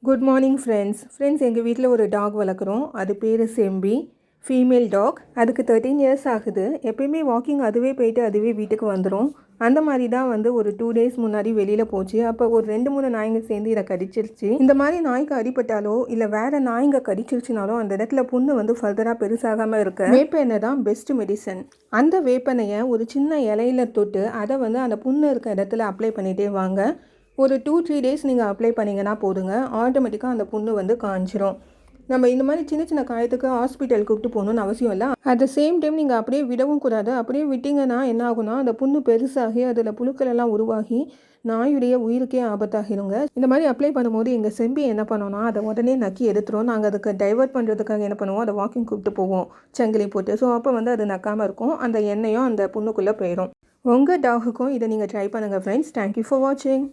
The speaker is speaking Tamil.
குட் மார்னிங் ஃப்ரெண்ட்ஸ் எங்கள் வீட்டில் ஒரு டாக் வளர்க்குறோம். அது பேர் செம்பி, ஃபீமேல் டாக். அதுக்கு 13 இயர்ஸ் ஆகுது. எப்பயுமே வாக்கிங் அதுவே போயிட்டு அதுவே வீட்டுக்கு வந்துடும். அந்த மாதிரி தான் ஒரு 2 டேஸ் முன்னாடி வெளியில் போச்சு. அப்போ ஒரு 2-3 நாய்ங்க சேர்ந்து இதை கடிச்சிருச்சு. இந்த மாதிரி நாய்க்கு அடிபட்டாலோ இல்லை வேறு நாய்ங்க கடிச்சிருச்சுனாலோ அந்த இடத்துல புண்ணு ஃபர்தராக பெருசாகாமல் இருக்க வேப்பெண்ணெய் தான் பெஸ்ட் மெடிசன். அந்த வேப்பெண்ணெயை ஒரு சின்ன இலையில தொட்டு அதை அந்த புண்ணு இருக்க இடத்துல அப்ளை பண்ணிகிட்டே வாங்க. ஒரு 2-3 டேஸ் நீங்கள் அப்ளை பண்ணிங்கன்னா போதுங்க. ஆட்டோமேட்டிக்காக அந்த புண்ணு காஞ்சிரும். நம்ம இந்த மாதிரி சின்ன சின்ன காயத்துக்கு ஹாஸ்பிட்டல் கூப்பிட்டு போகணுன்னு அவசியம் இல்லை. அட் த சேம் டைம் நீங்கள் அப்படியே விடவும் கூடாது. அப்படியே விட்டிங்கன்னா என்ன ஆகுனா அந்த புண்ணு பெருசாகி அதில் புழுக்கள் எல்லாம் உருவாகி நாயுடைய உயிருக்கே ஆபத்தாகிருங்க. இந்த மாதிரி அப்ளை பண்ணும்போது எங்கள் செம்பி என்ன பண்ணோன்னா அதை உடனே நக்கி எடுத்துரும். நாங்கள் அதுக்கு டைவர்ட் பண்ணுறதுக்காக என்ன பண்ணுவோம், அதை வாக்கிங் கூப்பிட்டு போவோம் சங்கிலி போட்டு. ஸோ அப்போ அது நக்காமல் இருக்கும். அந்த எண்ணெயும் அந்த புண்ணுக்குள்ளே போயிடும். உங்கள் டாகுக்கும் இதை நீங்கள் ட்ரை பண்ணுங்கள் ஃப்ரெண்ட்ஸ். தேங்க்யூ ஃபார் வாட்சிங்.